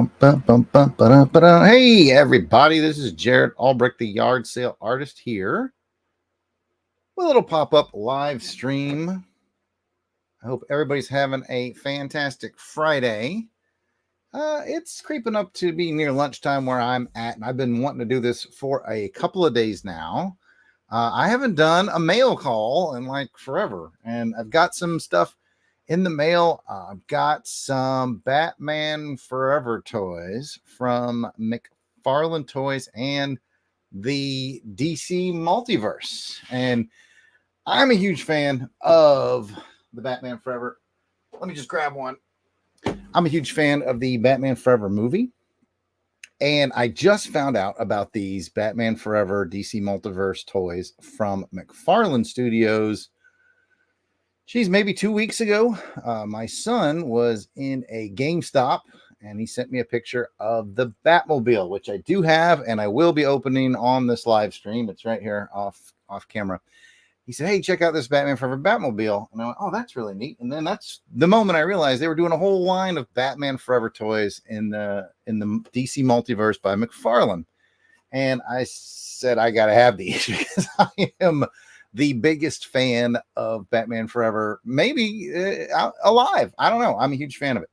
Hey, everybody, this is Jarrod Albrecht, the yard sale artist here. A little pop-up live stream. I hope everybody's having a fantastic Friday. It's creeping up to be near lunchtime where I'm at, and I've been wanting to do this for a couple of days now. I haven't done a mail call in like forever, and I've got some stuff in the mail. I've got some Batman Forever toys from McFarlane Toys and the DC Multiverse. And I'm a huge fan of the Batman Forever. Let me just grab one. I'm a huge fan of the Batman Forever movie. And I just found out about these Batman Forever DC Multiverse toys from McFarlane Studios. Geez, maybe 2 weeks ago. My son was in a GameStop and he sent me a picture of the Batmobile, which I do have and I will be opening on this live stream. It's right here off camera. He said, "Hey, check out this Batman Forever Batmobile." And I went, "Oh, that's really neat." And then that's the moment I realized they were doing a whole line of Batman Forever toys in the DC Multiverse by McFarlane. And I said, I got to have these because I am the biggest fan of Batman Forever, maybe alive. I don't know. I'm a huge fan of it.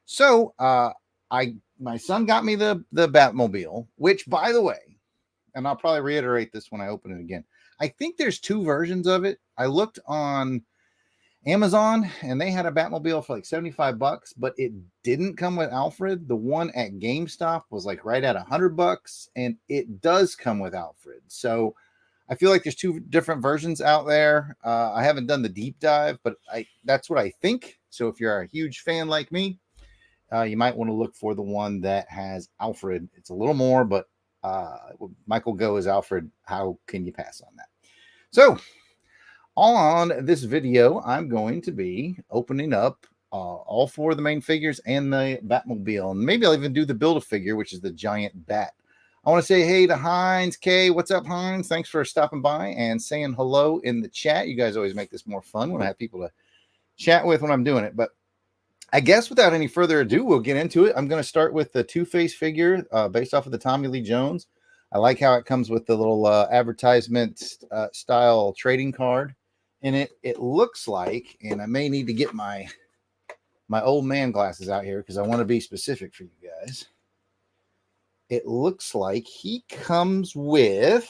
So my son got me the Batmobile, which, by the way, and I'll probably reiterate this when I open it again, I think there's two versions of it. I looked on Amazon and they had a Batmobile for like $75, but it didn't come with Alfred. The one at GameStop was like right at $100, and it does come with Alfred. So I feel like there's two different versions out there. I haven't done the deep dive, but that's what I think. So if you're a huge fan like me, you might want to look for the one that has Alfred. It's a little more, but Michael Go as Alfred. How can you pass on that? So on this video, I'm going to be opening up all four of the main figures and the Batmobile. And maybe I'll even do the Build-A-Figure, which is the giant bat. I want to say hey to Heinz K. What's up, Heinz? Thanks for stopping by and saying hello in the chat. You guys always make this more fun when I have people to chat with when I'm doing it. But I guess without any further ado, we'll get into it. I'm going to start with the Two-Face figure based off of the Tommy Lee Jones. I like how it comes with the little advertisement style trading card in it. It looks like, and I may need to get my old man glasses out here because I want to be specific for you guys. It looks like he comes with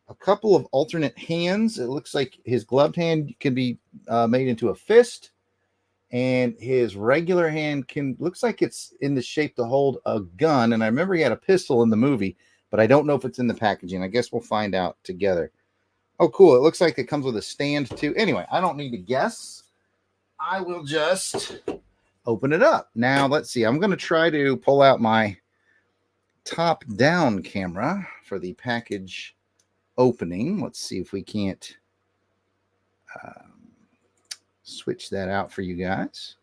a couple of alternate hands. It looks like his gloved hand can be made into a fist, and his regular hand looks like it's in the shape to hold a gun. And I remember he had a pistol in the movie, but I don't know if it's in the packaging. I guess we'll find out together. Oh, cool. It looks like it comes with a stand too. Anyway, I don't need to guess. I will just open it up. Now, let's see. I'm going to try to pull out my top-down camera for the package opening. Let's see if we can't switch that out for you guys.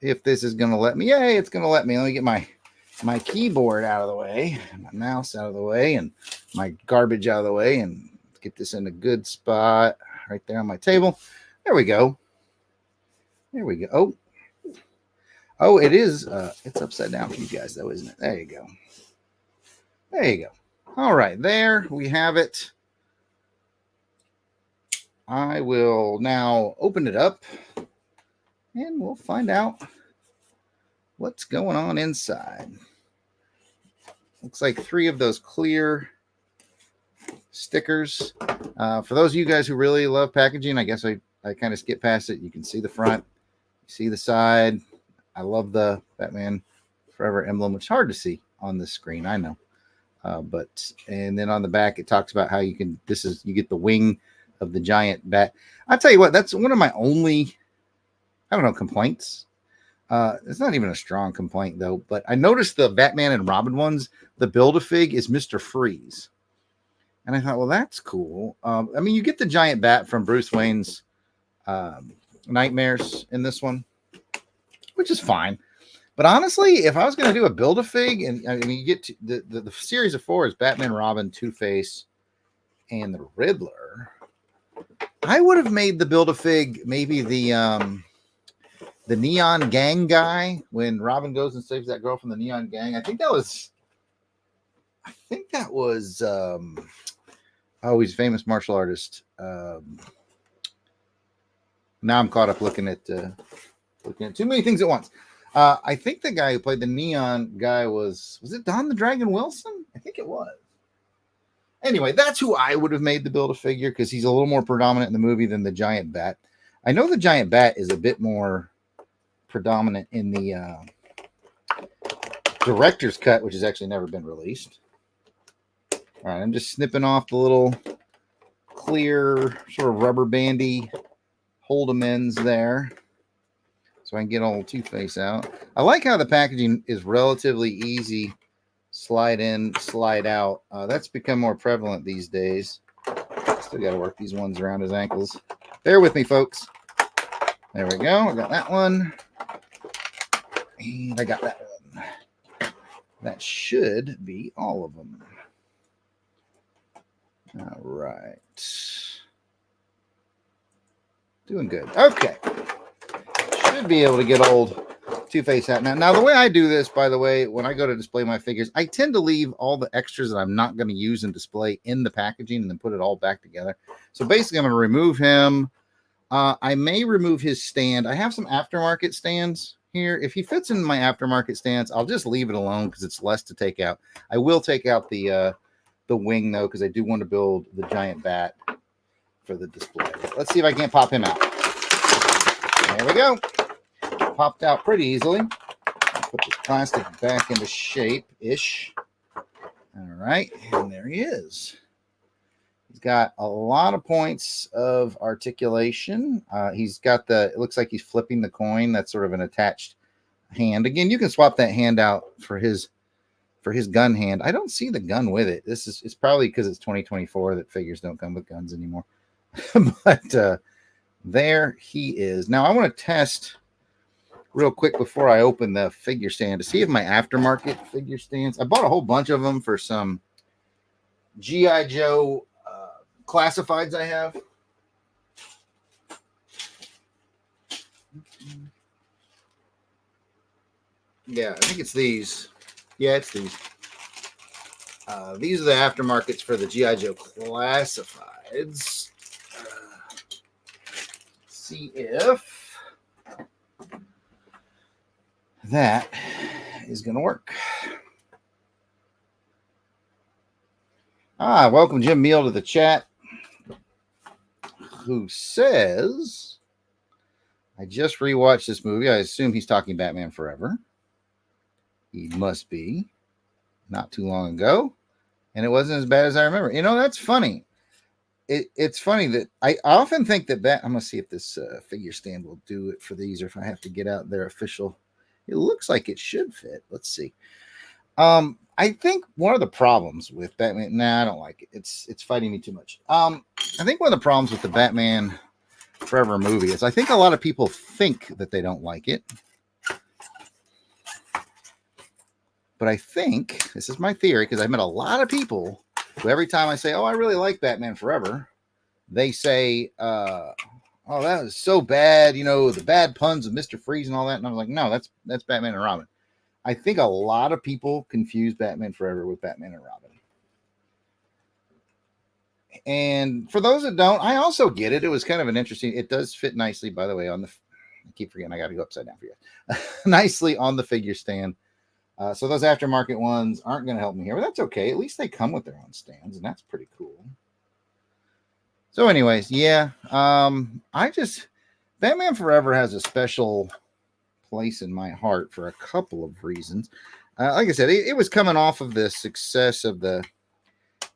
If this is going to let me, yay, it's going to let me. Let me get my keyboard out of the way, my mouse out of the way, and my garbage out of the way, and get this in a good spot right there on my table. There we go. There we go. Oh, it is. It's upside down for you guys, though, isn't it? There you go. There you go. All right, there we have it. I will now open it up, and we'll find out what's going on inside. Looks like 3 of those clear stickers. For those of you guys who really love packaging, I guess I kind of skip past it. You can see the front, you see the side. I love the Batman Forever emblem, which is hard to see on this screen, I know. And then on the back, it talks about how you get the wing of the giant bat. I'll tell you what, that's one of my only, I don't know, complaints. It's not even a strong complaint, though. But I noticed the Batman and Robin ones, the Build-A-Fig is Mr. Freeze. And I thought, well, that's cool. I mean, you get the giant bat from Bruce Wayne's Nightmares in this one, which is fine. But honestly, if I was going to do a Build-A-Fig, and I mean, you get to the series of 4 is Batman, Robin, Two-Face, and the Riddler, I would have made the Build-A-Fig maybe the the Neon Gang guy, when Robin goes and saves that girl from the Neon Gang. I think that was he's a famous martial artist. Now I'm caught up looking at too many things at once. I think the guy who played the Neon guy was it Don the Dragon Wilson? I think it was. Anyway, that's who I would have made the Build-A-Figure, because he's a little more predominant in the movie than the Giant Bat. I know the Giant Bat is a bit more predominant in the director's cut, which has actually never been released. All right, I'm just snipping off the little clear sort of rubber bandy hold 'em ends there, so I can get old Two-Face out. I like how the packaging is relatively easy. Slide in, slide out. That's become more prevalent these days. Still got to work these ones around his ankles. Bear with me, folks. There we go. I got that one. And I got that one. That should be all of them. All right. Doing good. Okay. Should be able to get old Two-Face out now. The way I do this, by the way, when I go to display my figures, I tend to leave all the extras that I'm not going to use and display in the packaging and then put it all back together. So basically, I'm going to remove him. I may remove his stand. I have some aftermarket stands here. If he fits in my aftermarket stands, I'll just leave it alone because it's less to take out. I will take out the wing, though, because I do want to build the Giant Bat for the display. Let's see if I can't pop him out. There we go. Popped out pretty easily. Put this plastic back into shape-ish. All right, and there he is. He's got a lot of points of articulation. He's got it looks like he's flipping the coin. That's sort of an attached hand. Again, you can swap that hand out for his gun hand. I don't see the gun with it. It's probably because it's 2024 that figures don't come with guns anymore. But there he is. Now I want to test real quick before I open the figure stand to see if my aftermarket figure stands. I bought a whole bunch of them for some G.I. Joe classifieds I have. Yeah, I think it's these. Yeah, it's these. These are the aftermarkets for the G.I. Joe classifieds. See if that is going to work. Welcome Jim Meal to the chat, who says, I just rewatched this movie. I assume he's talking Batman Forever. He must be. Not too long ago. And it wasn't as bad as I remember. You know, that's funny. It's funny that I often think that I'm going to see if this figure stand will do it for these, or if I have to get out their official. It looks like it should fit. Let's see. I think one of the problems with Batman, I don't like it. It's fighting me too much. I think one of the problems with the Batman Forever movie is I think a lot of people think that they don't like it. But I think, this is my theory, because I've met a lot of people who every time I say, oh, I really like Batman Forever, they say, oh, that was so bad, you know, the bad puns of Mr. Freeze and all that. And I was like, no, that's Batman and Robin. I think a lot of people confuse Batman Forever with Batman and Robin. And for those that don't, I also get it. It was kind of an interesting, it does fit nicely, by the way, on the, I keep forgetting I got to go upside down for you. Nicely on the figure stand. So those aftermarket ones aren't going to help me here, but that's okay. At least they come with their own stands, and that's pretty cool. So anyways, yeah, Batman Forever has a special place in my heart for a couple of reasons. Like I said, it was coming off of the success of the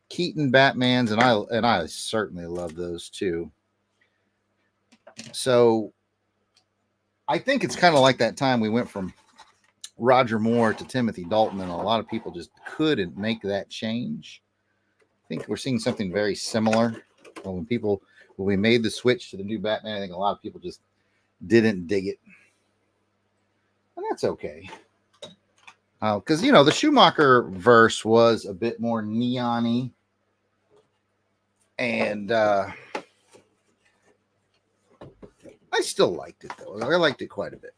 Keaton Batmans, and I certainly love those too. So I think it's kind of like that time we went from Roger Moore to Timothy Dalton, and a lot of people just couldn't make that change. I think we're seeing something very similar. When we made the switch to the new Batman, I think a lot of people just didn't dig it. And that's okay. Because, you know, the Schumacher verse was a bit more neon-y. And I I still liked it, though. I liked it quite a bit.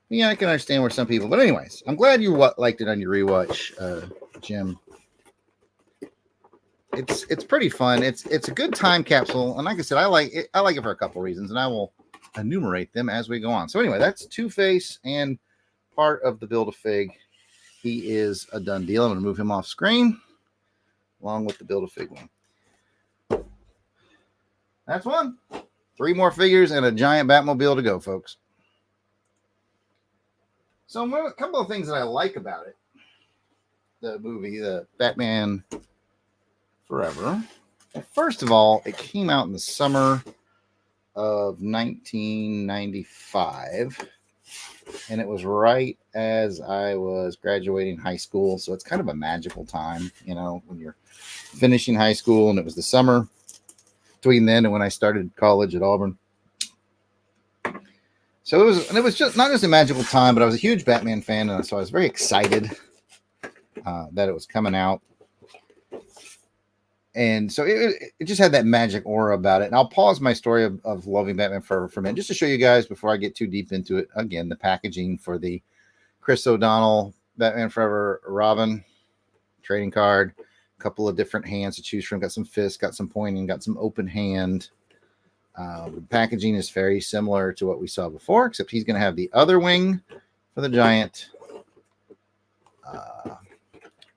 Yeah, I can understand where some people... But anyways, I'm glad you liked it on your rewatch, Jim. It's pretty fun. It's a good time capsule. And like I said, I like it for a couple reasons. And I will enumerate them as we go on. So anyway, that's Two-Face and part of the Build-A-Fig. He is a done deal. I'm going to move him off screen along with the Build-A-Fig one. That's one. 3 more figures and a giant Batmobile to go, folks. So a couple of things that I like about it. The movie, the Batman Forever. First of all, it came out in the summer of 1995. And it was right as I was graduating high school. So it's kind of a magical time, you know, when you're finishing high school. And it was the summer between then and when I started college at Auburn. So it was just not just a magical time, but I was a huge Batman fan. And so I was very excited that it was coming out. And so it just had that magic aura about it. And I'll pause my story of loving Batman Forever for a minute, just to show you guys before I get too deep into it. Again, the packaging for the Chris O'Donnell Batman Forever Robin trading card. A couple of different hands to choose from. Got some fist, got some pointing, got some open hand. The packaging is very similar to what we saw before, except he's going to have the other wing for the giant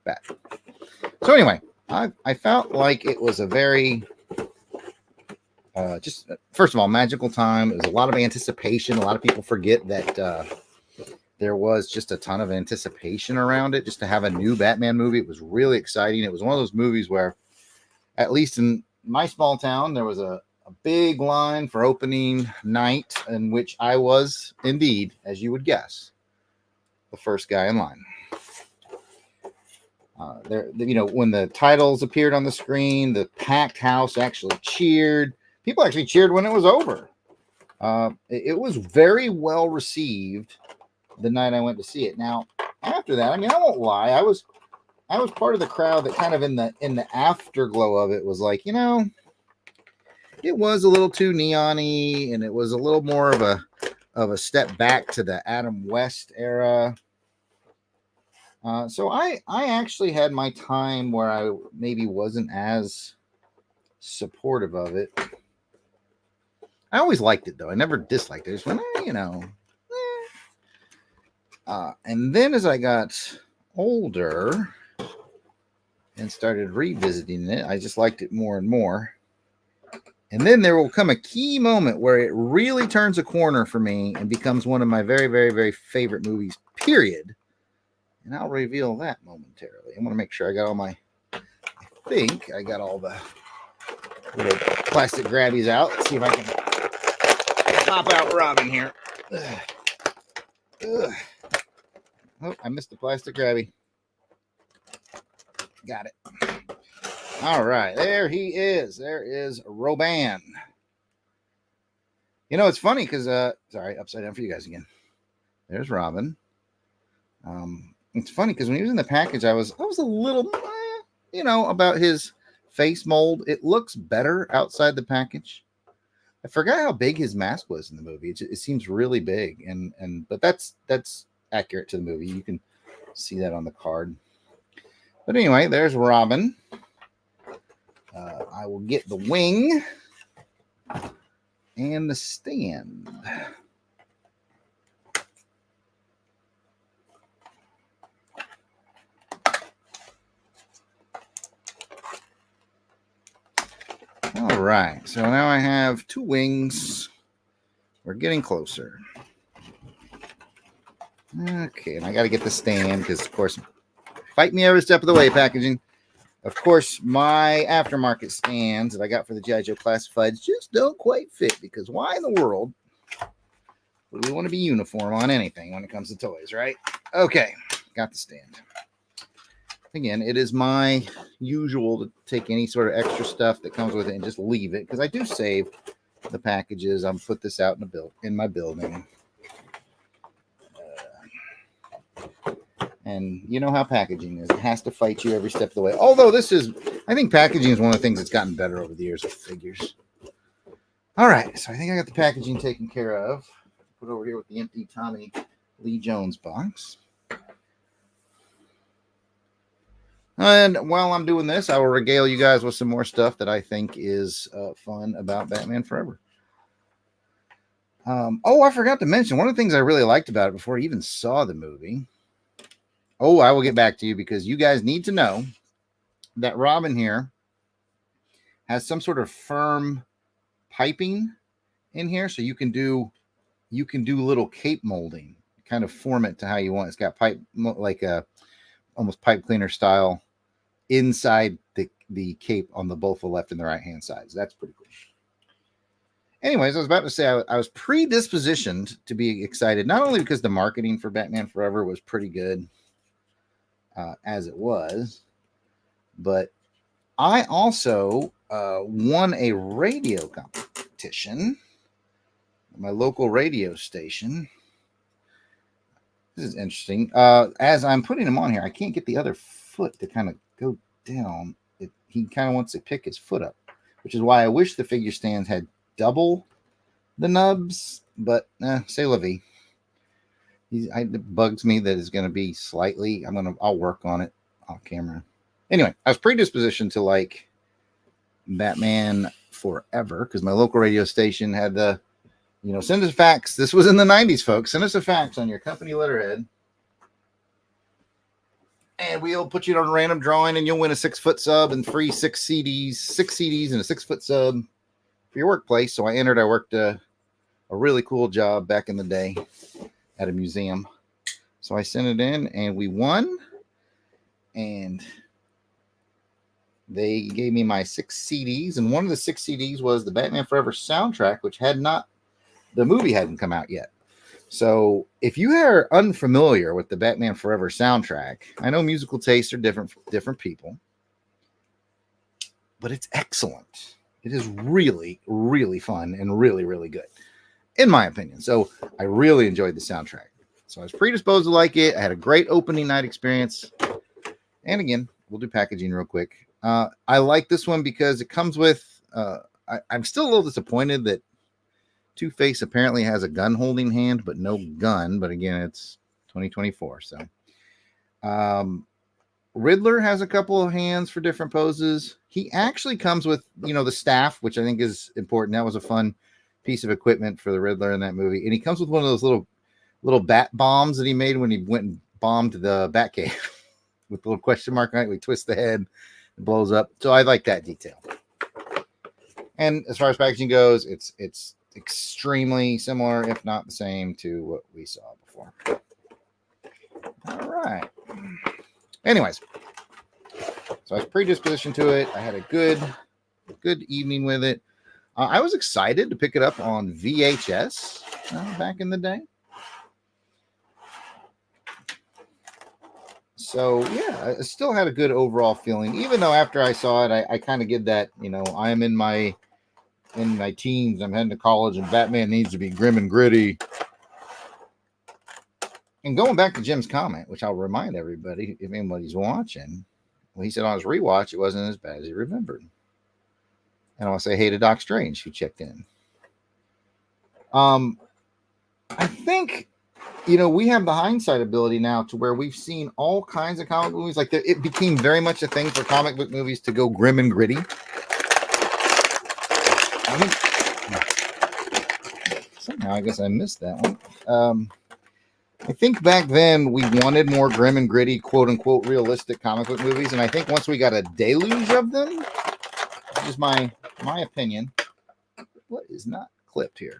bat. So anyway, I felt like it was a very, just first of all, magical time. It was a lot of anticipation. A lot of people forget that there was just a ton of anticipation around it. Just to have a new Batman movie, it was really exciting. It was one of those movies where, at least in my small town, there was a big line for opening night, in which I was indeed, as you would guess, the first guy in line. You know, when the titles appeared on the screen, the packed house actually cheered. People actually cheered when it was over. It was very well received the night I went to see it. Now, after that, I mean, I won't lie, I was part of the crowd that kind of in the afterglow of it was like, you know, it was a little too neon-y, and it was a little more of a step back to the Adam West era. So I actually had my time where I maybe wasn't as supportive of it. I always liked it, though. I never disliked it. I just went, you know. And then as I got older and started revisiting it, I just liked it more and more. And then there will come a key moment where it really turns a corner for me and becomes one of my very, very, very favorite movies, period. And I'll reveal that momentarily. I want to make sure I got all my... I think I got all the little plastic grabbies out. Let's see if I can pop out Robin here. Ugh. Oh, I missed the plastic grabby. Got it. All right, there he is. There is Robin. You know, it's funny because, sorry, upside down for you guys again. There's Robin. It's funny because when he was in the package, I was a little, you know, about his face mold. It looks better outside the package. I forgot how big his mask was in the movie. It seems really big, but that's accurate to the movie. You can see that on the card. But anyway, there's Robin. I will get the wing and the stand. All right, so now I have 2 wings. We're getting closer. Okay, and I got to get the stand because, of course, fight me every step of the way, packaging. Of course, my aftermarket stands that I got for the G.I. Joe Classifieds just don't quite fit because why in the world would we want to be uniform on anything when it comes to toys, right? Okay, got the stand. Again, it is my usual to take any sort of extra stuff that comes with it and just leave it because I do save the packages. I'll put this out in my building. And you know how packaging is. It has to fight you every step of the way. Although I think packaging is one of the things that's gotten better over the years with figures. All right, so I think I got the packaging taken care of. Put over here with the empty Tommy Lee Jones box. And while I'm doing this, I will regale you guys with some more stuff that I think is fun about Batman Forever. Oh, I forgot to mention, one of the things I really liked about it before I even saw the movie. Oh, I will get back to you because you guys need to know that Robin here has some sort of firm piping in here, so you can do little cape molding, kind of form it to how you want. It's got pipe, like a almost pipe cleaner style inside the cape on the both the left and the right hand sides. That's pretty cool. Anyways, I was about to say I was predispositioned to be excited, not only because the marketing for Batman Forever was pretty good as it was, but I also won a radio competition at my local radio station. This is interesting. As I'm putting him on here, I can't get the other foot to kind of go down. He kind of wants to pick his foot up, which is why I wish the figure stands had double the nubs, but c'est la vie. It bugs me that it's going to be slightly. I'll work on it off camera. Anyway, I was predispositioned to like Batman Forever because my local radio station had the, send us a fax. This was in the 90s, folks. Send us a fax on your company letterhead, and we'll put you on a random drawing, and you'll win a 6-foot sub and free 6 CDs and a 6-foot sub for your workplace. So I entered. I worked a really cool job back in the day at a museum. So I sent it in, and we won. And they gave me my 6 CDs, and one of the 6 CDs was the Batman Forever soundtrack, which the movie hadn't come out yet. So if you are unfamiliar with the Batman Forever soundtrack, I know musical tastes are different for different people, but it's excellent. It is really, really fun and really, really good, in my opinion. So I really enjoyed the soundtrack. So I was predisposed to like it. I had a great opening night experience. And again, we'll do packaging real quick. I like this one because it comes with, I'm still a little disappointed that Two-Face apparently has a gun holding hand, but no gun. But again, it's 2024. So Riddler has a couple of hands for different poses. He actually comes with, the staff, which I think is important. That was a fun piece of equipment for the Riddler in that movie. And he comes with one of those little bat bombs that he made when he went and bombed the Batcave with the little question mark on it. We twist the head, it blows up. So I like that detail. And as far as packaging goes, it's extremely similar, if not the same, to what we saw before. All right. Anyways, so I was predispositioned to it. I had a good evening with it. I was excited to pick it up on VHS back in the day. So yeah, I still had a good overall feeling, even though after I saw it, I kind of get that, I am in my teens, I'm heading to college, and Batman needs to be grim and gritty. And going back to Jim's comment, which I'll remind everybody, if anybody's watching, well, he said on his rewatch, it wasn't as bad as he remembered. And I want to say hey to Doc Strange, who checked in. I think, we have the hindsight ability now to where we've seen all kinds of comic movies. Like it became very much a thing for comic book movies to go grim and gritty. Somehow, I guess I missed that one. I think back then we wanted more grim and gritty, quote unquote, realistic comic book movies. And I think once we got a deluge of them, which is my opinion, what is not clipped here?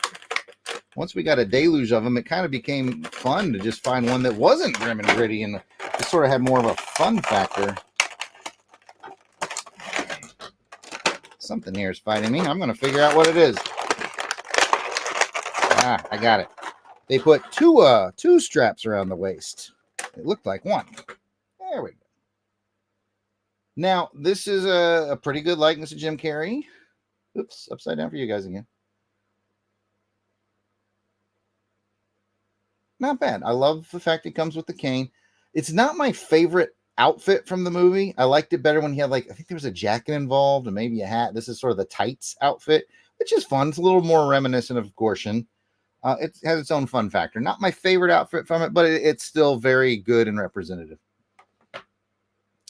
Once we got a deluge of them, it kind of became fun to just find one that wasn't grim and gritty and just sort of had more of a fun factor. Something here is fighting me. I'm going to figure out what it is. I got it. They put two straps around the waist. It looked like one. There we go. Now, this is a pretty good likeness of Jim Carrey. Oops, upside down for you guys again. Not bad. I love the fact it comes with the cane. It's not my favorite outfit from the movie. I liked it better when he had, I think there was a jacket involved and maybe a hat. This is sort of the tights outfit, It's just fun. It's a little more reminiscent of Gorshin. It has its own fun factor. Not my favorite outfit from it, but it's still very good and representative.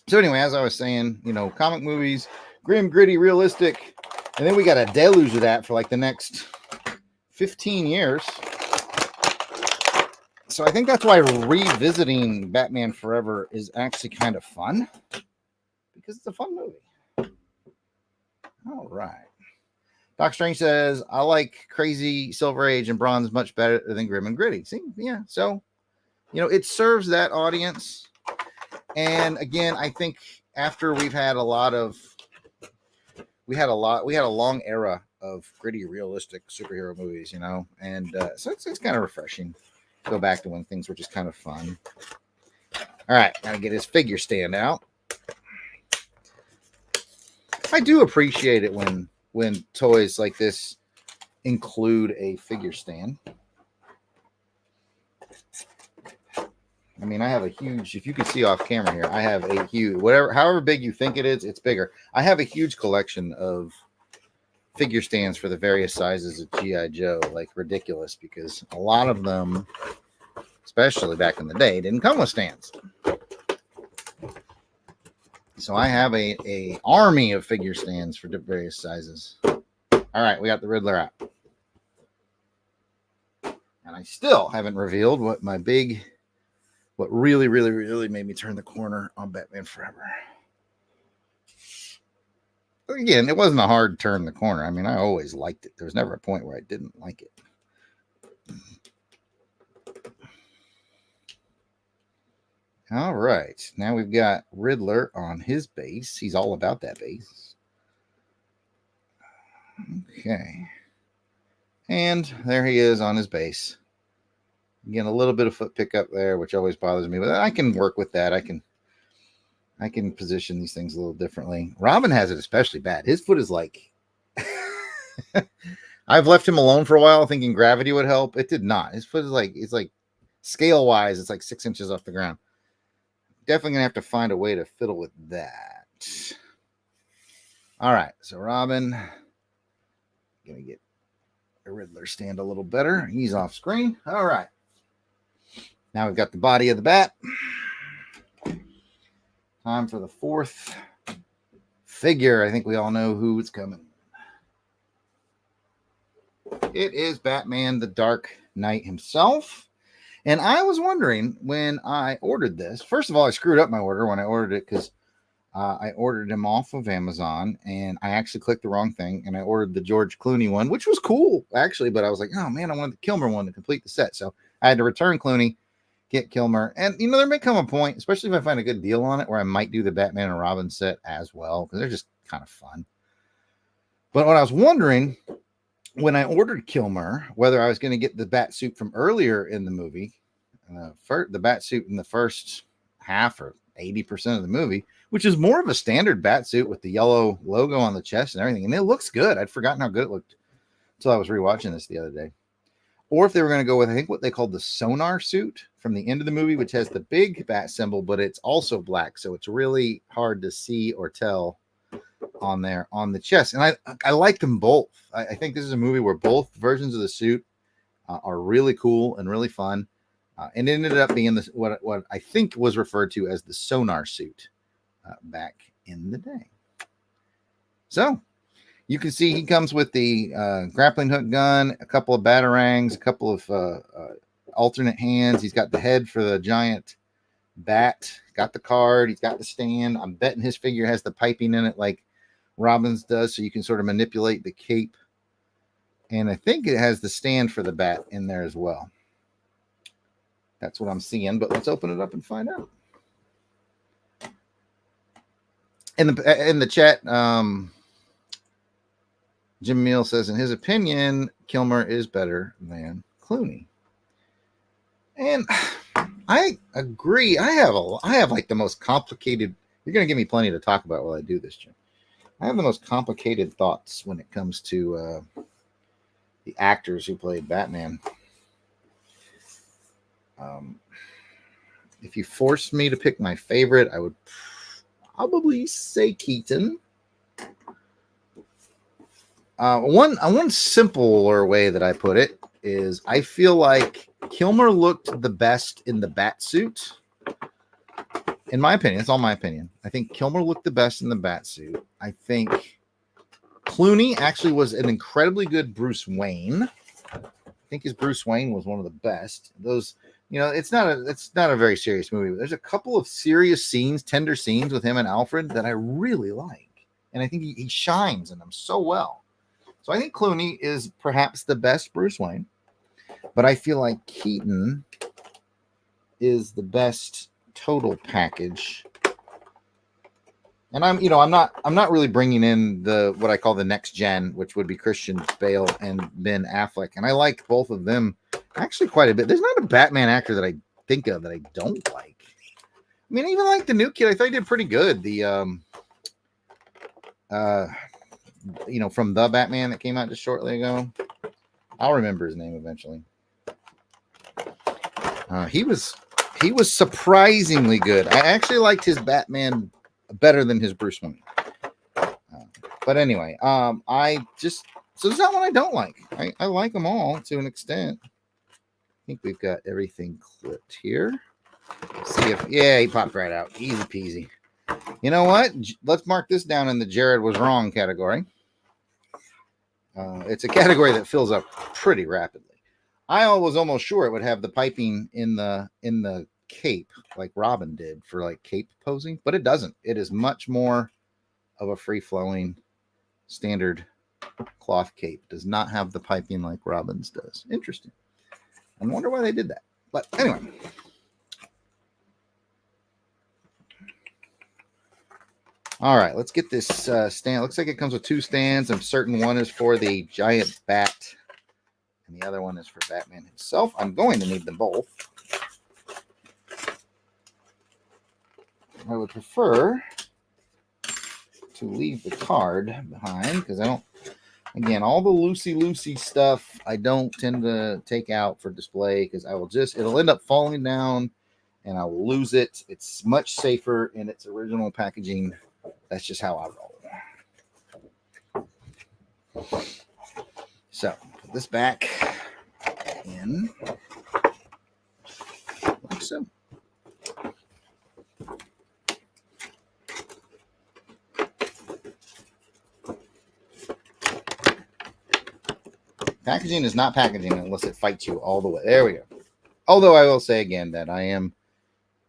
So anyway, as I was saying, you know, comic movies, grim, gritty, realistic, and then we got a deluge of that for like the next 15 years. So I think that's why revisiting Batman Forever is actually kind of fun, because it's a fun movie. All right. Doc Strange says, I like crazy Silver Age and Bronze much better than grim and gritty. See, yeah. So, you know, it serves that audience. And again, I think after we had a long era of gritty, realistic superhero movies, you know, and so it's kind of refreshing to go back to when things were just kind of fun. All right, gotta get his figure stand out. I do appreciate it when toys like this include a figure stand. I mean, I have a huge, if you can see off camera here, I have a huge, however big you think it is, it's bigger. I have a huge collection of figure stands for the various sizes of G.I. Joe, like ridiculous, because a lot of them, especially back in the day, didn't come with stands. So I have a army of figure stands for various sizes. All right, we got the Riddler out. And I still haven't revealed what really, really, really made me turn the corner on Batman Forever. Again, it wasn't a hard turn the corner. I mean, I always liked it. There was never a point where I didn't like it. All right. Now we've got Riddler on his base. He's all about that base. Okay. And there he is on his base. Again, a little bit of foot pickup there, which always bothers me, but I can work with that. I can position these things a little differently. Robin has it especially bad. His foot is like, I've left him alone for a while thinking gravity would help. It did not. His foot is like, it's like scale wise, it's like 6 inches off the ground. Definitely gonna have to find a way to fiddle with that. All right, so Robin, gonna get the Riddler stand a little better. He's off screen. All right. Now we've got the body of the bat. Time for the fourth figure. I think we all know who's coming. It is Batman the Dark Knight himself. And I was wondering when I ordered this. First of all, I screwed up my order when I ordered it because I ordered him off of Amazon and I actually clicked the wrong thing and I ordered the George Clooney one, which was cool actually, but I was like, oh man, I wanted the Kilmer one to complete the set. So I had to return Clooney, get Kilmer. And, you know, there may come a point, especially if I find a good deal on it, where I might do the Batman and Robin set as well, because they're just kind of fun. But what I was wondering when I ordered Kilmer, whether I was going to get the bat suit from earlier in the movie, the bat suit in the first half or 80% of the movie, which is more of a standard bat suit with the yellow logo on the chest and everything. And it looks good. I'd forgotten how good it looked until I was rewatching this the other day. Or if they were going to go with, I think, what they called the sonar suit from the end of the movie, which has the big bat symbol, but it's also black. So it's really hard to see or tell on there on the chest. And I like them both. I think this is a movie where both versions of the suit are really cool and really fun. And it ended up being what I think was referred to as the sonar suit back in the day. So you can see he comes with the grappling hook gun, a couple of batarangs, a couple of alternate hands. He's got the head for the giant bat. Got the card. He's got the stand. I'm betting his figure has the piping in it like Robin's does, so you can sort of manipulate the cape. And I think it has the stand for the bat in there as well. That's what I'm seeing, but let's open it up and find out. In the chat, Jim Meal says, in his opinion, Kilmer is better than Clooney. And I agree. I have like the most complicated. You're going to give me plenty to talk about while I do this, Jim. I have the most complicated thoughts when it comes to the actors who played Batman. If you forced me to pick my favorite, I would probably say Keaton. One simpler way that I put it is I feel like Kilmer looked the best in the bat suit. In my opinion, it's all my opinion. I think Kilmer looked the best in the bat suit. I think Clooney actually was an incredibly good Bruce Wayne. I think his Bruce Wayne was one of the best. Those, you know, it's not a very serious movie, but there's a couple of serious scenes, tender scenes with him and Alfred that I really like. And I think he shines in them so well. So I think Clooney is perhaps the best Bruce Wayne, but I feel like Keaton is the best total package. And I'm not really bringing in the what I call the next gen, which would be Christian Bale and Ben Affleck. And I like both of them actually quite a bit. There's not a Batman actor that I think of that I don't like. I mean, even like the new kid, I thought he did pretty good. The from the Batman that came out just shortly ago. I'll remember his name eventually. He was surprisingly good. I actually liked his Batman better than his Bruce Wayne. But anyway, so there's not one I don't like. I like them all to an extent. I think we've got everything clipped here. See if, yeah, he popped right out. Easy peasy. You know what? Let's mark this down in the Jarrod was wrong category. It's a category that fills up pretty rapidly. I was almost sure it would have the piping in the cape like Robin did for like cape posing, but it doesn't. It is much more of a free-flowing standard cloth cape. Does not have the piping like Robin's does. Interesting. I wonder why they did that. But anyway. All right, let's get this stand. Looks like it comes with two stands. I'm certain one is for the giant bat and the other one is for Batman himself. I'm going to need them both. I would prefer to leave the card behind because I don't, again, all the loosey stuff I don't tend to take out for display because it'll end up falling down and I will lose it. It's much safer in its original packaging. That's just how I roll. So put this back in like so. Packaging is not packaging unless it fights you all the way. There we go. Although I will say again that I am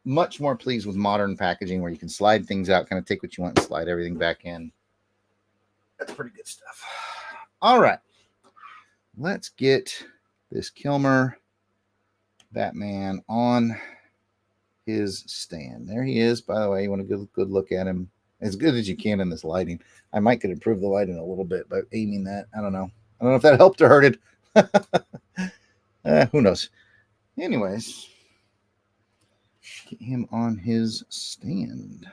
much more pleased with modern packaging where you can slide things out, kind of take what you want and slide everything back in. That's pretty good stuff. All right. Let's get this Kilmer Batman on his stand. There he is. By the way, you want a good look at him as good as you can in this lighting. I might could improve the lighting a little bit by aiming that. I don't know if that helped or hurted. Who knows? Anyways, get him on his stand.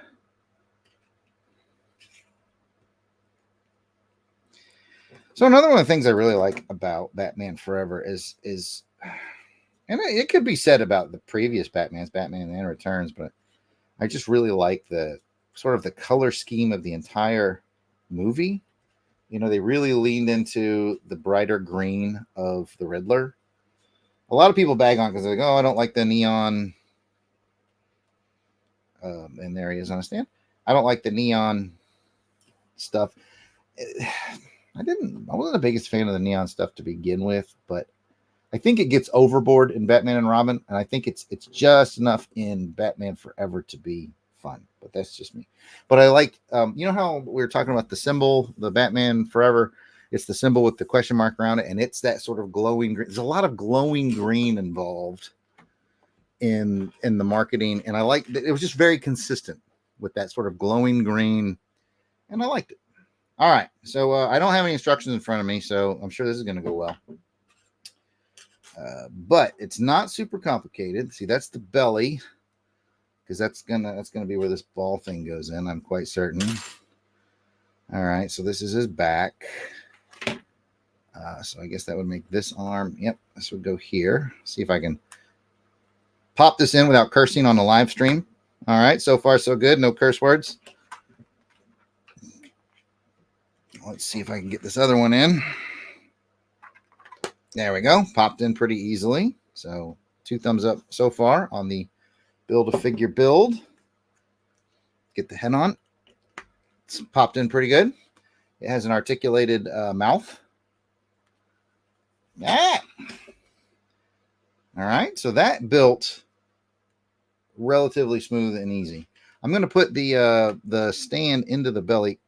So another one of the things I really like about Batman Forever is and it could be said about the previous Batman and Returns, but I just really like the sort of the color scheme of the entire movie. You know, they really leaned into the brighter green of the Riddler. A lot of people bag on because they're like, oh, I don't like the neon. And there he is on a stand. I don't like the neon stuff. I wasn't the biggest fan of the neon stuff to begin with, but I think it gets overboard in Batman and Robin, and I think it's just enough in Batman Forever to be fun. But that's just me. But I like, you know how we were talking about the symbol, the Batman Forever. It's the symbol with the question mark around it, and it's that sort of glowing green. There's a lot of glowing green involved in the marketing, and I like it. Was just very consistent with that sort of glowing green, and I liked it. All right, so I don't have any instructions in front of me, so I'm sure this is going to go well. But it's not super complicated. See, that's the belly, because that's gonna be where this ball thing goes in. I'm quite certain. All right, so this is his back. So I guess that would make this arm. Yep, this would go here. See if I can pop this in without cursing on the live stream. All right, so far so good. No curse words. Let's see if I can get this other one in. There we go. Popped in pretty easily. So 2 thumbs up so far on the Build-A-Figure build. Get the head on. It's popped in pretty good. It has an articulated mouth. Yeah. All right. So that built relatively smooth and easy. I'm going to put the stand into the belly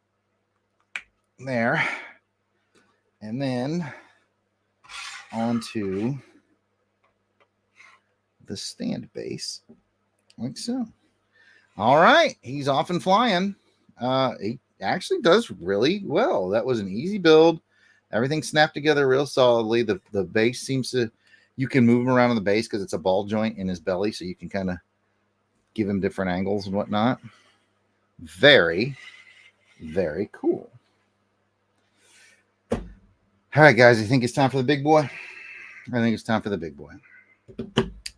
there. And then onto the stand base like so. All right, he's off and flying. He actually does really well. That was an easy build. Everything snapped together real solidly. The base seems to, you can move him around on the base because it's a ball joint in his belly, so you can kind of give him different angles and whatnot. Very, very cool. All right, guys, I think it's time for the big boy. I think it's time for the big boy.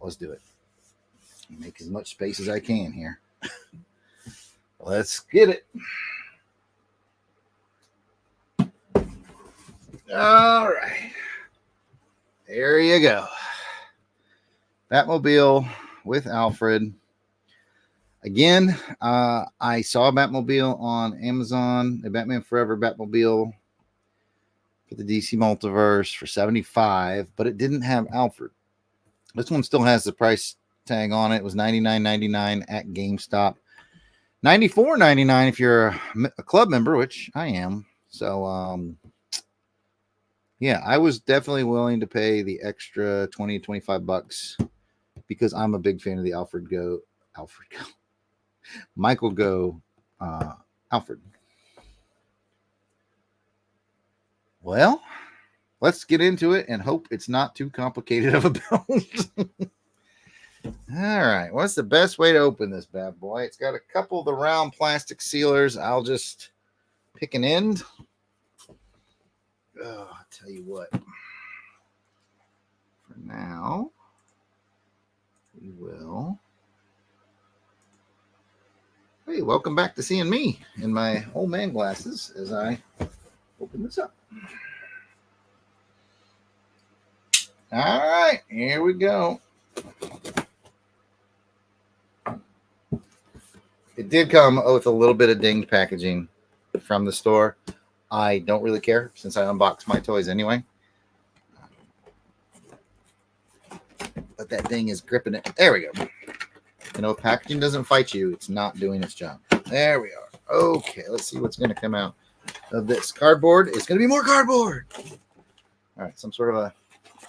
Let's do it. Make as much space as I can here. Let's get it. All right. There you go. Batmobile with Alfred. Again, I saw Batmobile on Amazon, the Batman Forever Batmobile for the DC Multiverse for $75, but it didn't have Alfred. This one still has the price tag on it. It was $99.99 at GameStop. $94.99 if you're a club member, which I am. So, yeah, I was definitely willing to pay the extra $20-25 because I'm a big fan of the Michael Go Alfred. Well, let's get into it and hope it's not too complicated of a build. All right, what's the best way to open this bad boy? It's got a couple of the round plastic sealers. I'll just pick an end. Oh, I'll tell you what. For now, we will. Hey, welcome back to seeing me in my old man glasses as I open this up. All right, here we go. It did come with a little bit of dinged packaging from the store. I don't really care since I unboxed my toys anyway. But that thing is gripping it. There we go. You know, if packaging doesn't fight you, it's not doing its job. There we are. Okay, let's see what's going to come out of this. Cardboard. It's going to be more cardboard. All right, some sort of a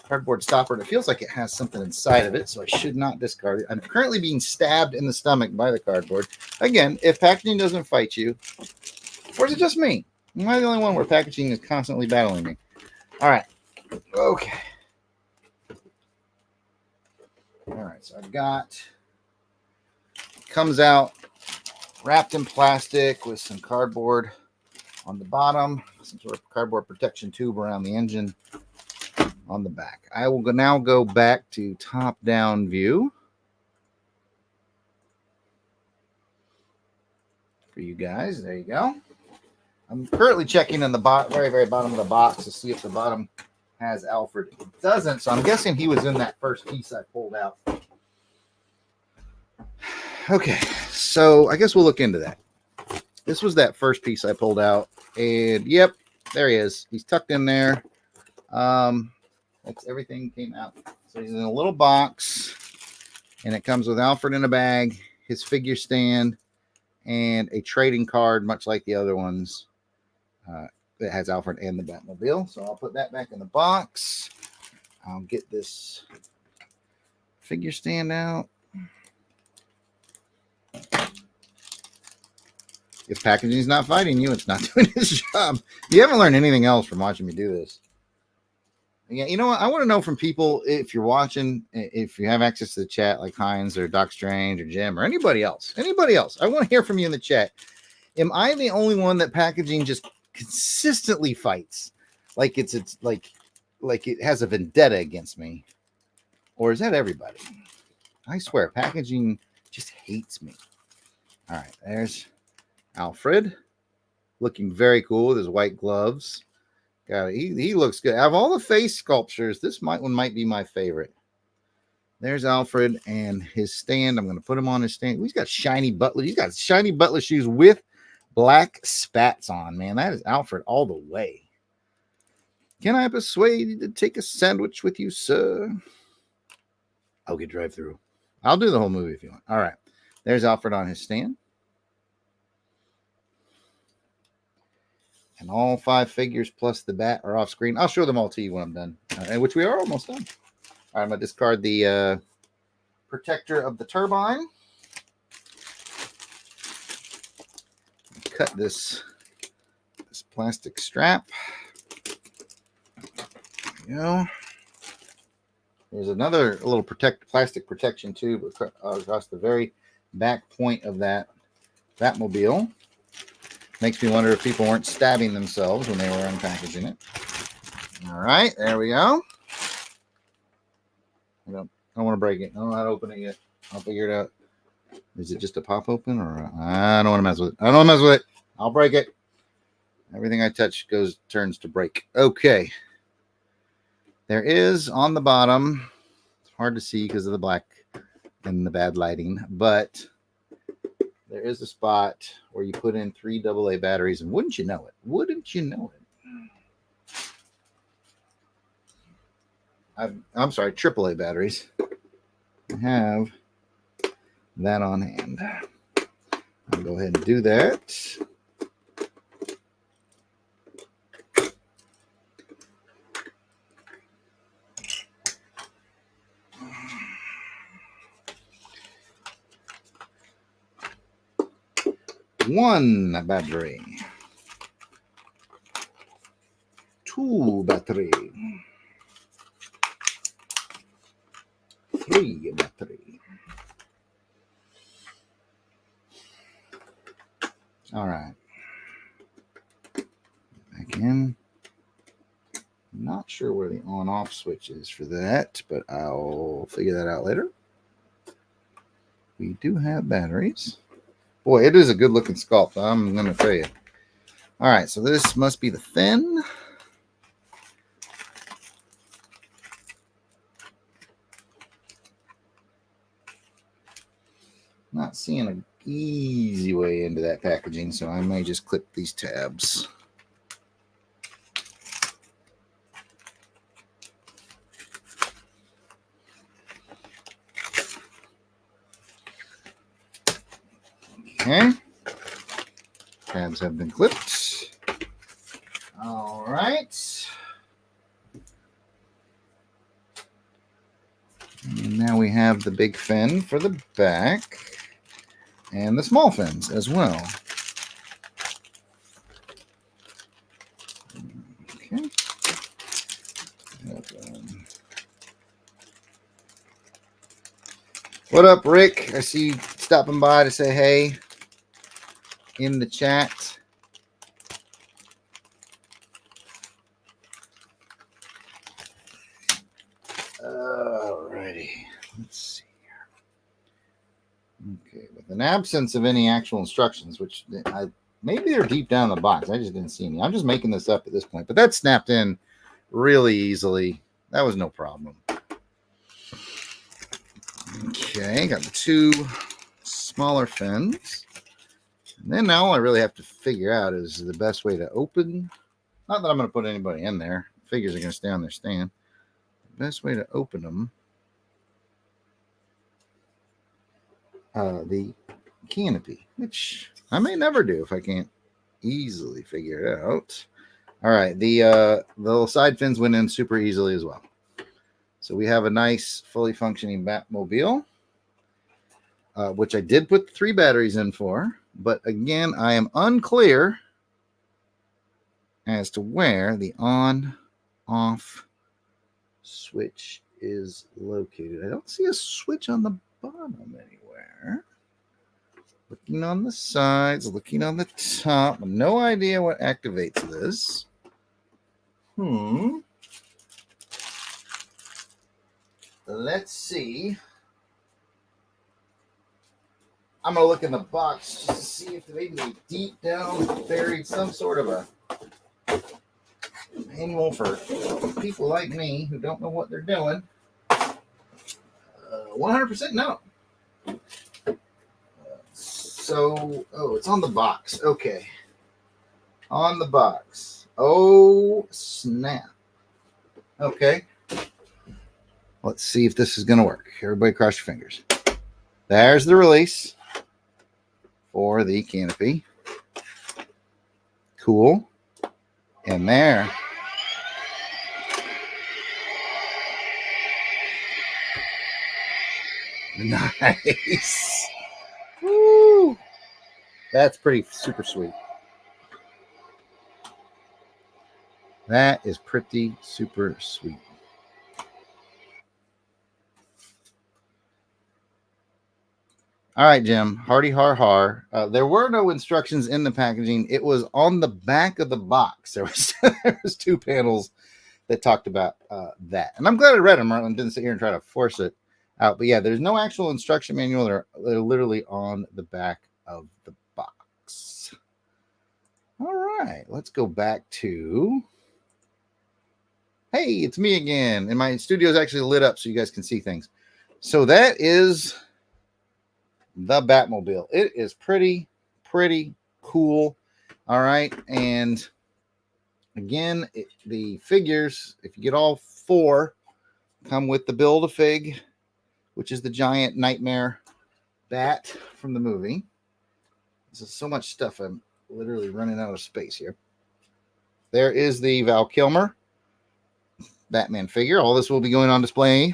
cardboard stopper. And it feels like it has something inside of it, so I should not discard it. I'm currently being stabbed in the stomach by the cardboard. Again, if packaging doesn't fight you, or is it just me? Am I the only one where packaging is constantly battling me? All right. Okay. All right, so I've got, comes out wrapped in plastic with some cardboard on the bottom, some sort of cardboard protection tube around the engine on the back. I will now go back to top-down view for you guys. There you go. I'm currently checking in the very, very bottom of the box to see if the bottom has Alfred. It doesn't, so I'm guessing he was in that first piece I pulled out. Okay, so I guess we'll look into that. This was that first piece I pulled out, and yep, there he is. He's tucked in there. That's everything came out. So he's in a little box, and it comes with Alfred in a bag, his figure stand, and a trading card, much like the other ones. That has Alfred and the Batmobile. So I'll put that back in the box. I'll get this figure stand out. If packaging is not fighting you, it's not doing its job. You haven't learned anything else from watching me do this. Yeah, you know what? I want to know from people, if you're watching, if you have access to the chat, like Heinz or Doc Strange or Jim or anybody else. I want to hear from you in the chat. Am I the only one that packaging just consistently fights? Like it's like it has a vendetta against me? Or is that everybody? I swear, packaging just hates me. All right, there's Alfred. looking very cool with his white gloves. He looks good. Out of all the face sculptures, this one might be my favorite. There's Alfred and his stand. I'm going to put him on his stand. He's got shiny Butler. He's got shiny Butler shoes with black spats on, man. That is Alfred all the way. Can I persuade you to take a sandwich with you, sir? I'll get drive-through. I'll do the whole movie if you want. All right. There's Alfred on his stand. And all 5 figures plus the bat are off screen. I'll show them all to you when I'm done, which we are almost done. All right, I'm going to discard the protector of the turbine. Cut this plastic strap. There we go. There's another little plastic protection tube across the very back point of that Batmobile. Makes me wonder if people weren't stabbing themselves when they were unpackaging it. All right, there we go. I don't want to break it. I don't know how to open it yet. I'll figure it out. Is it just a pop open, or I don't want to mess with it? I don't want to mess with it. I'll break it. Everything I touch turns to break. Okay. There is on the bottom, it's hard to see because of the black and the bad lighting, but there is a spot where you put in 3 AA batteries, and wouldn't you know it? Wouldn't you know it? I'm sorry, AAA batteries. I have that on hand. I'll go ahead and do that. One battery. 2 battery. 3 battery. All right. Back in. Not sure where the on-off switch is for that, but I'll figure that out later. We do have batteries. Boy, it is a good-looking sculpt, I'm going to tell you. All right, so this must be the fin. Not seeing an easy way into that packaging, so I may just clip these tabs. Okay. Tabs have been clipped. All right. And now we have the big fin for the back and the small fins as well. Okay. What up, Rick? I see you stopping by to say hey in the chat. Alrighty, let's see here. Okay, with an absence of any actual instructions, which maybe they're deep down in the box. I just didn't see any. I'm just making this up at this point, but that snapped in really easily. That was no problem. Okay, got the 2 smaller fins. And then now all I really have to figure out is the best way to open. Not that I'm going to put anybody in there. Figures are going to stay on their stand. The best way to open them. The canopy, which I may never do if I can't easily figure it out. All right, the little side fins went in super easily as well. So we have a nice, fully functioning Batmobile, which I did put 3 batteries in for. But again, I am unclear as to where the on-off switch is located. I don't see a switch on the bottom anywhere. Looking on the sides, looking on the top. No idea what activates this. Let's see. I'm going to look in the box just to see if maybe they deep down buried some sort of a manual for people like me who don't know what they're doing. 100% no. So, oh, it's on the box. Okay. On the box. Oh, snap. Okay. Let's see if this is going to work. Everybody cross your fingers. There's the release for the canopy. Cool. And there. Nice. Woo. That's pretty super sweet. That is pretty super sweet. All right, Jim. Hardy har har. There were no instructions in the packaging. It was on the back of the box. There was 2 panels that talked about that. And I'm glad I read them. Marlon didn't sit here and try to force it out. But yeah, there's no actual instruction manual. They're literally on the back of the box. All right, let's go back to... Hey, it's me again. And my studio is actually lit up so you guys can see things. So that is the Batmobile. It is pretty cool. All right. And again, the figures, if you get all 4, come with the Build-A-Fig, which is the giant nightmare bat from the movie. This is so much stuff. I'm literally running out of space here. There is the Val Kilmer Batman figure. All this will be going on display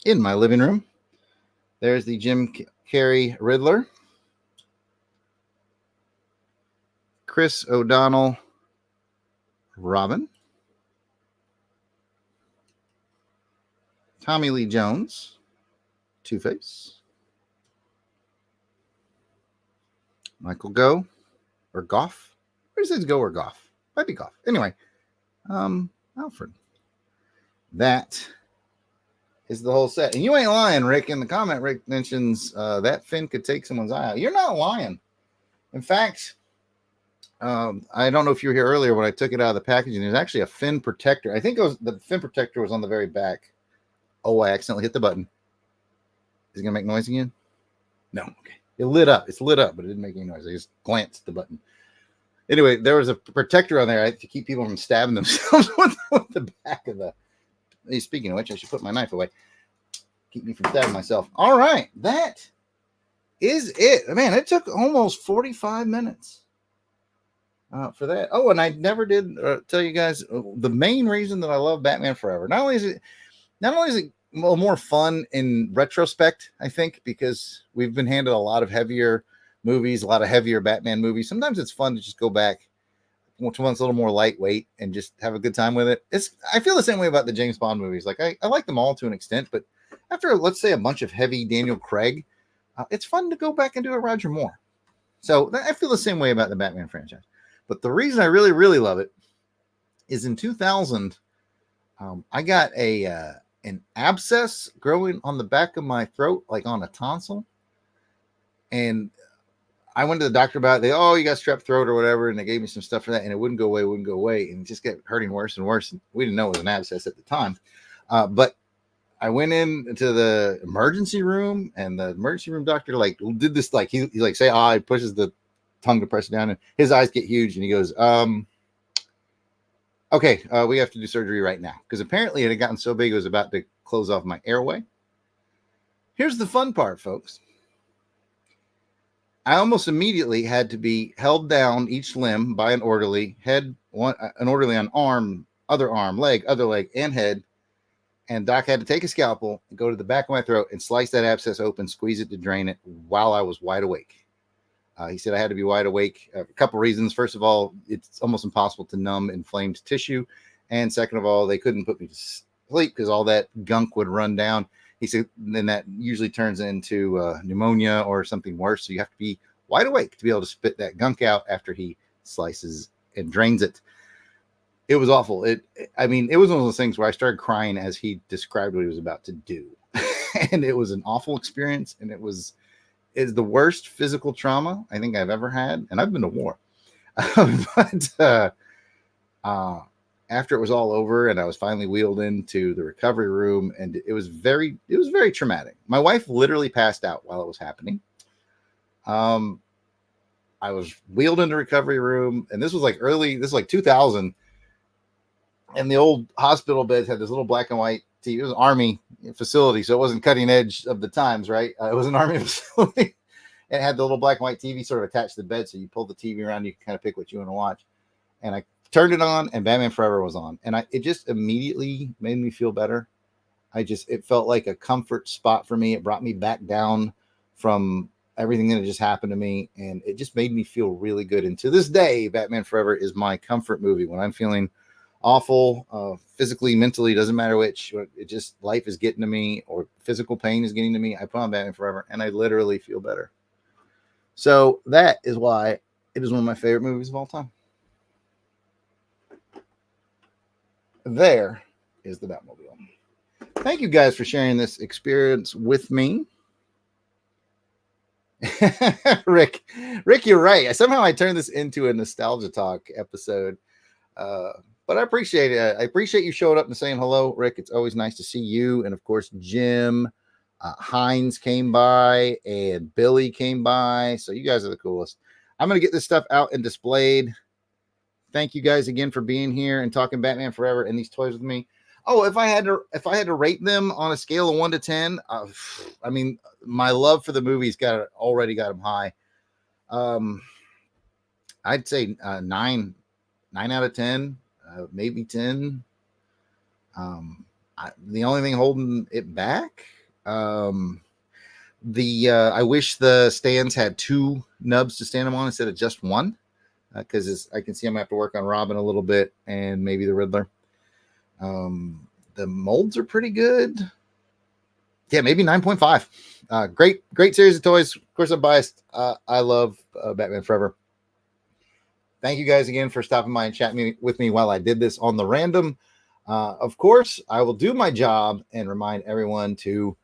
in my living room. There's the Jim Carrey Riddler. Chris O'Donnell Robin. Tommy Lee Jones Two-Face. Michael Go or Goff. Where does it go or Goff? Might be Goff. Anyway, Alfred. That is the whole set. And you ain't lying, Rick. In the comment, Rick mentions that fin could take someone's eye out. You're not lying. In fact, I don't know if you were here earlier when I took it out of the packaging. There's actually a fin protector. I think it was the fin protector was on the very back. Oh, I accidentally hit the button. Is it going to make noise again? No. Okay. It lit up. It's lit up, but it didn't make any noise. I just glanced at the button. Anyway, there was a protector on there to keep people from stabbing themselves with the back of the... Speaking of which, I should put my knife away. Keep me from stabbing myself. All right. That is it. Man, it took almost 45 minutes for that. Oh, and I never did tell you guys the main reason that I love Batman Forever. Not only is it more fun in retrospect, I think, because we've been handed a lot of heavier movies, a lot of heavier Batman movies. Sometimes it's fun to just go back to one's a little more lightweight and just have a good time with it. I feel the same way about the James Bond movies. Like I like them all to an extent, but after, let's say, a bunch of heavy Daniel Craig, it's fun to go back and do a Roger Moore. So I feel the same way about the Batman franchise. But the reason I really, really love it is in 2000, I got an abscess growing on the back of my throat, like on a tonsil. And I went to the doctor about it. You got strep throat or whatever. And they gave me some stuff for that. And it wouldn't go away. And it just kept hurting worse and worse. And we didn't know it was an abscess at the time. But I went into the emergency room, and the emergency room doctor did this, he say, he pushes the tongue to press it down, and his eyes get huge. And he goes, okay, we have to do surgery right now. Because apparently it had gotten so big, it was about to close off my airway. Here's the fun part, folks. I almost immediately had to be held down each limb by an orderly, an orderly on arm, leg, other leg, and head. And Doc had to take a scalpel and go to the back of my throat and slice that abscess open, squeeze it to drain it while I was wide awake. He said I had to be wide awake. A couple reasons. First of all, it's almost impossible to numb inflamed tissue. And second of all, they couldn't put me to sleep because all that gunk would run down. He said, then that usually turns into pneumonia or something worse. So you have to be wide awake to be able to spit that gunk out after he slices and drains it. It was awful. It was one of those things where I started crying as he described what he was about to do. And it was an awful experience. And it was is the worst physical trauma I think I've ever had, and I've been to war. But after it was all over and I was finally wheeled into the recovery room, and it was very traumatic. My wife literally passed out while it was happening. I was wheeled into recovery room, and this was like 2000, and the old hospital beds had this little black and white TV. It was an Army facility, so it wasn't cutting edge of the times, right? It was an Army facility. It had the little black and white TV sort of attached to the bed, so you pull the TV around, you can kind of pick what you want to watch. And I turned it on, and Batman Forever was on, and it just immediately made me feel better. It felt like a comfort spot for me. It brought me back down from everything that had just happened to me, and it just made me feel really good. And to this day, Batman Forever is my comfort movie when I'm feeling awful, physically, mentally, doesn't matter which. It just, life is getting to me, or physical pain is getting to me. I put on Batman Forever, and I literally feel better. So that is why it is one of my favorite movies of all time. There is the Batmobile. Thank you guys for sharing this experience with me. Rick, you're right. Somehow I turned this into a nostalgia talk episode. But I appreciate it. I appreciate you showing up and saying hello, Rick. It's always nice to see you. And of course, Jim, Hines came by, and Billy came by. So you guys are the coolest. I'm going to get this stuff out and displayed. Thank you guys again for being here and talking Batman Forever and these toys with me. Oh, if I had to rate them on a scale of 1 to 10, I mean, my love for the movies already got them high. I'd say 9 out of 10, maybe 10. The only thing holding it back, I wish the stands had 2 nubs to stand them on instead of just 1, because I can see I'm gonna have to work on Robin a little bit and maybe the Riddler. The molds are pretty good. Yeah, maybe 9.5. Great series of toys. Of course, I'm biased. I love Batman Forever. Thank you guys again for stopping by and chatting with me while I did this on the random. Of course, I will do my job and remind everyone to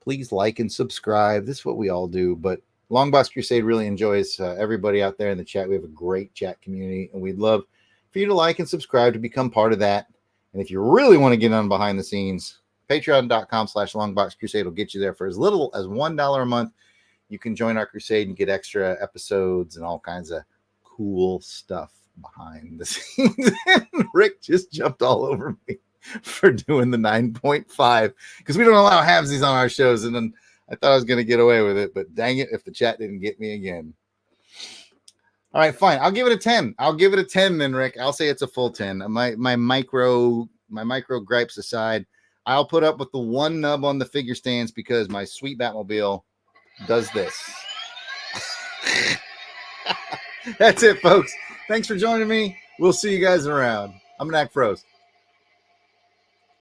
please like and subscribe. This is what we all do. But Longbox Crusade really enjoys everybody out there in the chat. We have a great chat community, and we'd love for you to like and subscribe to become part of that. And if you really want to get on behind the scenes, patreon.com/Longbox Crusade will get you there for as little as $1 a month. You can join our crusade and get extra episodes and all kinds of cool stuff behind the scenes. Rick just jumped all over me for doing the 9.5 because we don't allow halvesies on our shows. And then I thought I was going to get away with it, but dang it if the chat didn't get me again. All right, fine. I'll give it a 10. I'll give it a 10 then, Rick. I'll say it's a full 10. My micro gripes aside, I'll put up with the 1 nub on the figure stands because my sweet Batmobile does this. That's it, folks. Thanks for joining me. We'll see you guys around. I'm an Act Froze.